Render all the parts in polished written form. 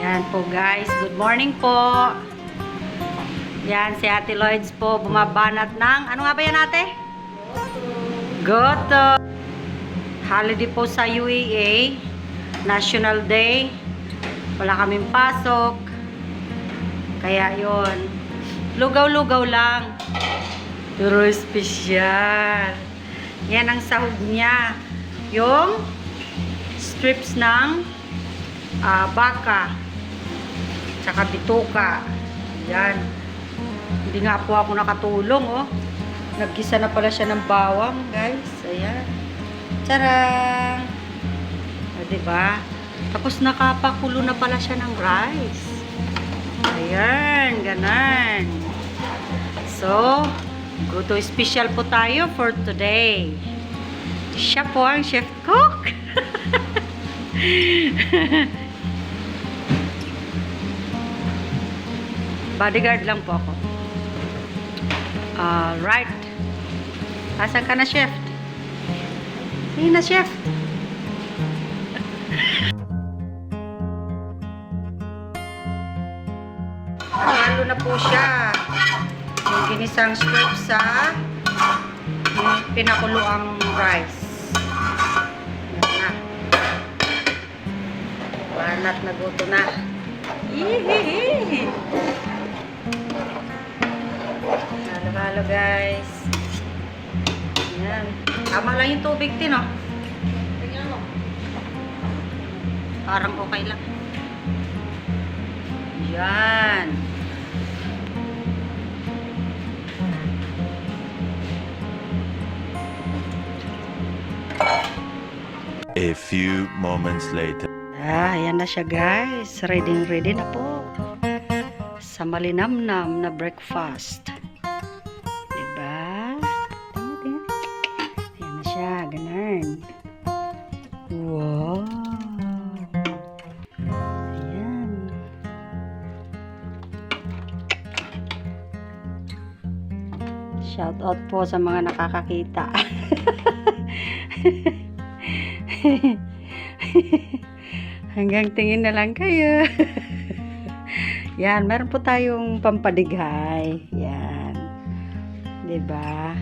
Yan po guys, good morning po. Yan, si Ate Lloyds po bumabanat ng, ano nga ba yan ate? Goto. Holiday po sa UAE, National Day. Wala kaming pasok. Kaya yon, lugaw-lugaw lang. Pero special. Yan ang sahog niya. Yung strips ng baka. Tsaka bituka. Yan. Hindi nga po ako nakatulong, oh. Nagkisa na pala siya ng bawang, guys. Ayan. Tcharam! O, diba? Tapos nakapakulo na pala siya ng rice. Ayan, ganan. So, goto special po tayo for today. Siya po ang chef cook. Bodyguard lang po ako. Right. Asan ka na, chef? Sige na, chef. Halo na po siya. Yung ginisang strips sa pinakulo ang rice. Yan na. Banat na goto na. Hihihi. Halo guys. Yan. Tama lang yung tubig din, oh. Tingnan mo. Parang okay lang. Yan. A few moments later. Ayan na siya guys. Ready na po. Sa malinamnam na breakfast. Diba? Tingnan. Ayan na siya. Ganun. Wow. Ayan. Shout out po sa mga nakakakita. Hanggang tingin na lang kayo. Yan, meron po tayong pampadighay. Yan. Diba?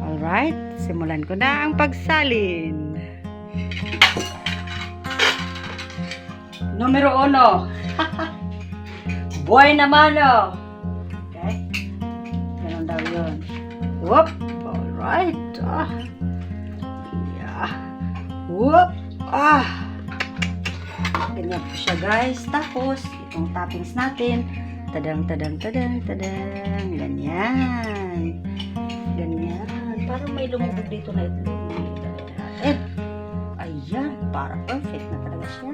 Alright, simulan ko na ang pagsalin. Numero 1. Boy na mano. Okay? Ganun daw yun. Whoop! Alright. Yeah. Whoop! Ganyan po siya guys. Tapos, itong toppings natin. Tadang. Ganyan. Parang may lumubog dito na ito. Ayan. Para perfect na talaga siya.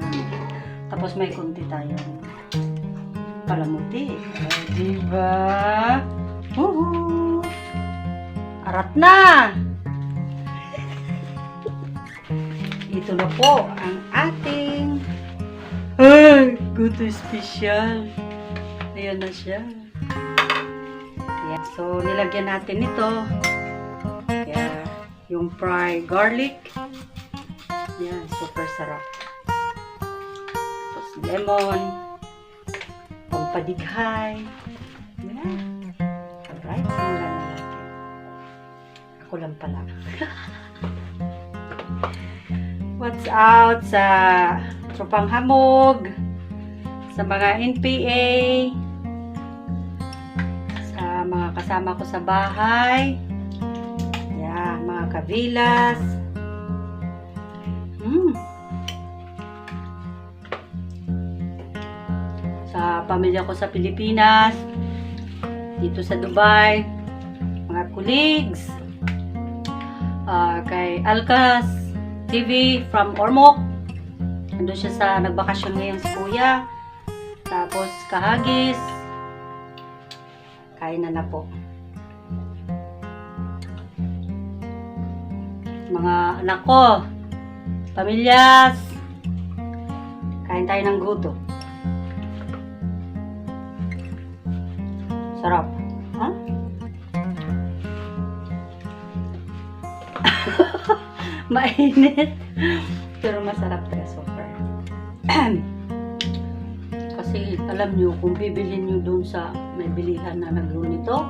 Tapos may kunti tayong palamuti. Diba? Woohoo! Arat na! Ito na po ang ating goto special. Ayan na siya. Ayan. So, nilagyan natin ito. Kaya, yung fried garlic. Ayan, super sarap. Tapos, lemon. Pampadighay. Ayan. Alright, simulan na natin. Ako lang pala. What's out sa tropang hamog, sa mga NPA, sa mga kasama ko sa bahay, yan, mga kabilas, sa pamilya ko sa Pilipinas, dito sa Dubai, mga colleagues, kay Alcas TV from Ormoc. Nandun siya sa nagbakasyon ngayon si Kuya. Tapos kahagis. Kain na po. Mga anak ko. Pamilyas. Kain tayo ng goto. Sarap. Ha? Mainit. Pero masarap talaga, super. Alam nyo, kung bibilhin nyo dun sa may bilihan na naglo nito,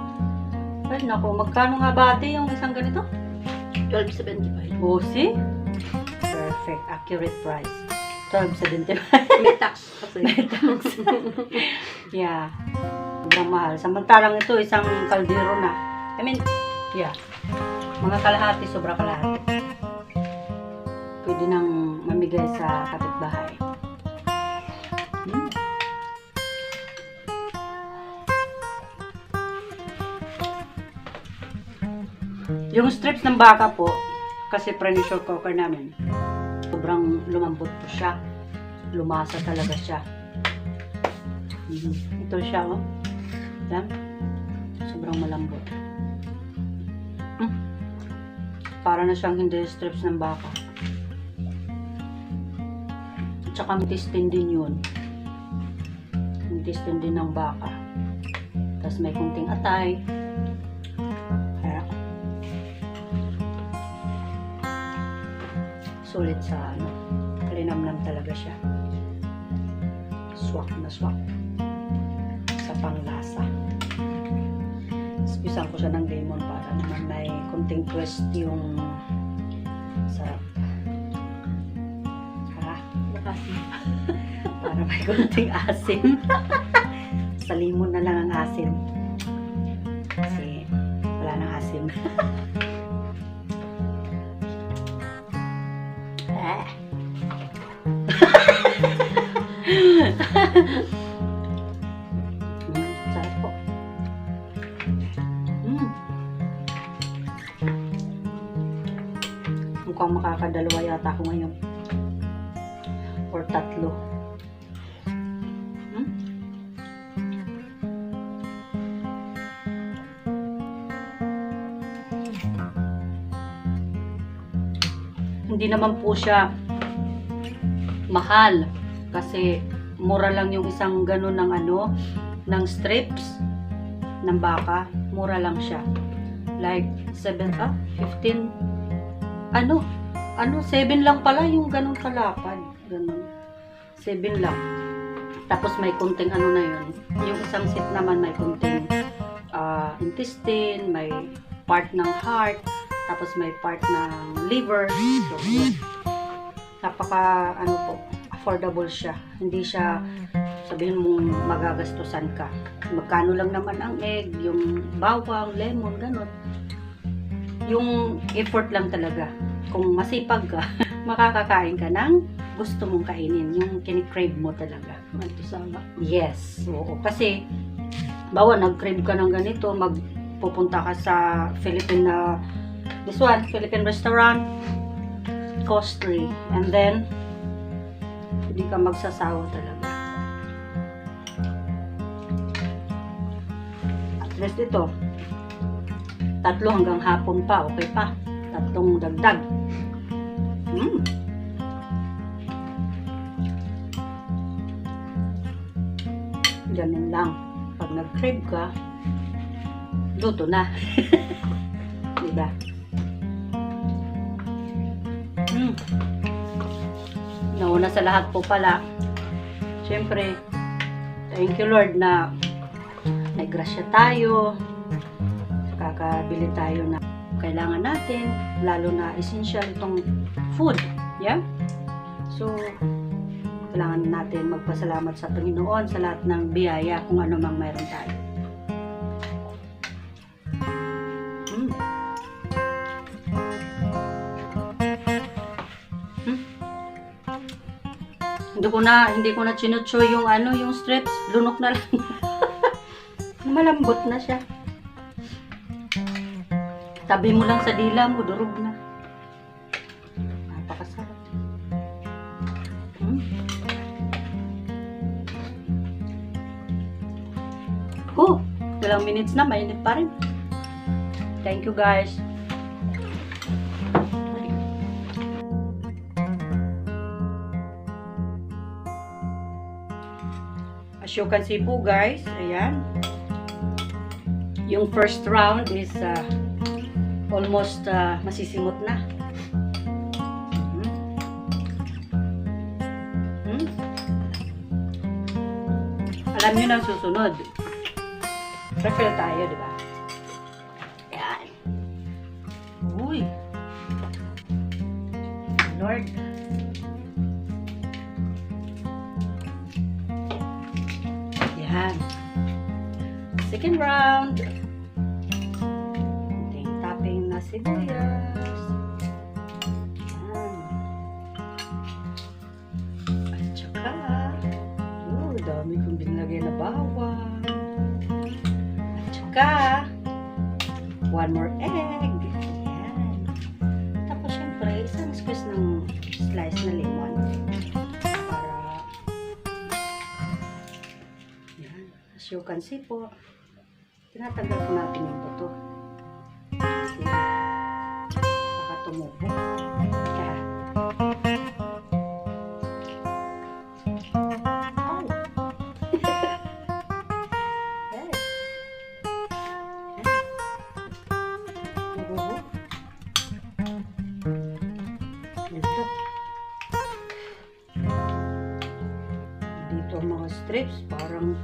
ay naku, magkano nga ba ate yung isang ganito? $12.75. Oh, see? Perfect, accurate price. $12.75. May tax kasi. Yeah. Sobrang mahal. Samantalang ito, isang kaldero na. I mean, yeah. Mga kalahati, sobra kalahati. Pwede nang mamigay sa kapitbahay. Hmm. Yung strips ng baka po, kasi pressure cooker namin, sobrang lumambot po siya. Lumasa talaga siya. Ito siya, oh. Yan. Sobrang malambot. Para na siyang hindi strips ng baka. At saka intestine din yun. Intestine din ng baka. Tapos may kunting atay. Kaya, sulit sa ano. Linamnam talaga siya. Swak na swak. Sa panglasa. Spisan ko siya ng lemon para naman may kunting twist yung sarap. Bukasin. Para may kunting asim. Sa lemon na lang ang asim. Kasi wala nang asim. Sarap po. Mukhang makakadalawa yata ako ngayon. Or tatlo. Hindi naman po siya mahal. Kasi mura lang yung isang ganun ng ano, ng strips ng baka. Mura lang siya. Like 15 7 lang pala yung ganun kalapad. Ganun. 7 lang. Tapos may kunting ano na yun. Yung isang set naman may kunting intestine, may part ng heart, tapos may part ng liver. So, yun. Napaka ano po, affordable siya. Hindi siya sabihin mong magagastusan ka. Magkano lang naman ang egg, yung bawang, lemon, ganun. Yung effort lang talaga. Kung masipag ka, makakakain ka ng gusto mong kainin. Yung kinikrave mo talaga. Mantusama. Yes. Oo. Kasi, bawa nag-crave ka ng ganito, magpupunta ka sa Philippine restaurant, costly. And then, hindi ka magsasawa talaga. At least ito, 3 hanggang hapon pa, okay pa. 3 dagdag. Ganun lang. Pag nag-crave ka, luto na. Diba? Nauna sa lahat po pala, syempre, thank you Lord na naggrasya tayo, kakabili tayo na kailangan natin, lalo na essential itong food. Yeah? So, kailangan natin magpasalamat sa Panginoon sa lahat ng biyaya kung ano mang mayroon tayo. Hindi ko na chinutso yung yung strips, lunok na lang. Malambot na siya. Tabi mo lang sa dila mo, durog na. Napakasarap. Ilang minutes na, mainit pa rin. Thank you guys. As you can see po guys, ayan. Yung first round is almost masisimot na. Alam nyo na ang susunod. Refill tayo, di ba? Yan. Uy. Lord. Yan. Second round. Ting topping na sibuyas. Yan. At saka, dami kong binlagay na bawang. At saka, one more egg. Yan. Tapos syempre, isang squeeze ng slice na lemon. Para, yan. As you can see po, tinatanggal po natin yung buto. Kasi, baka tumubo. Kaya, dito ang mga strips, parang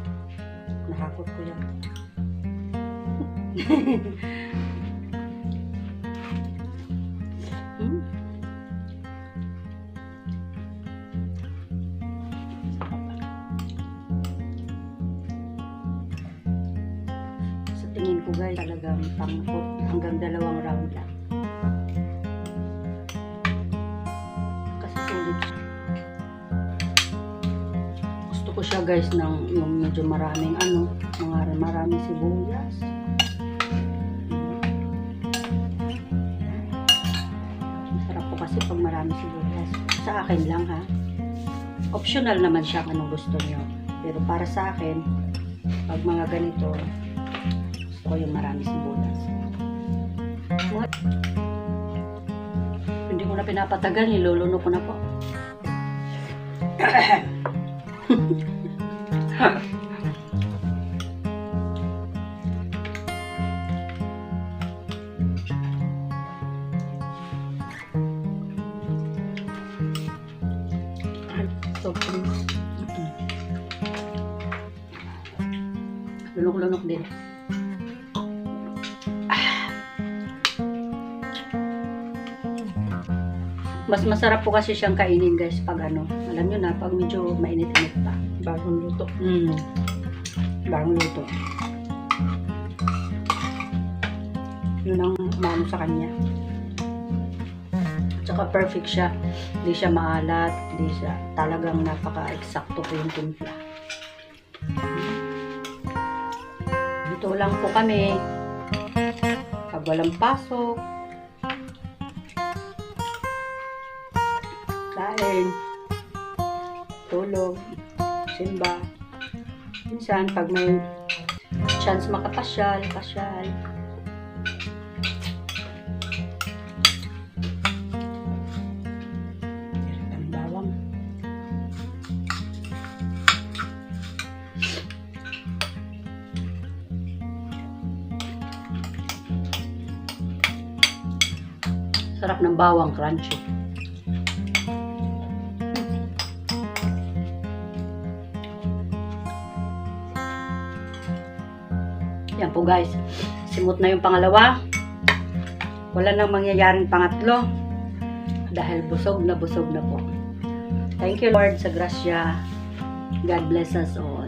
nahakot ko yan. Sa tingin ko guys, talagang pangkot hanggang 2 round lang. Kasi sulit siya. Gusto ko siya guys ng yung medyo maraming maraming sibuyas. Masarap po kasi pag maraming sibuyas. Sa akin lang ha. Optional naman siya kung anong gusto niyo. Pero para sa akin, pag mga ganito, gusto ko yung maraming sibuyas. Hindi ko na pinapatagal, niluluno ko na po. Lunok-lunok din. Mas masarap po kasi siyang kainin guys pag alam nyo na, pag medyo mainit-init pa. Bagong luto. Bagong luto. Yun ang maano sa kanya. Tsaka perfect siya. Hindi siya maalat. Hindi siya, talagang napaka-eksakto po yung timpla. Dito lang po kami. Pag walang pasok. Kain. Tulog. Simba. Minsan, pag may chance makapasyal, pasyal. Ang bawang. Sarap ng bawang, crunchy. Yan po guys, simot na yung pangalawa. Wala nang mangyayaring pangatlo dahil busog na po. Thank you Lord sa grasya. God bless us all.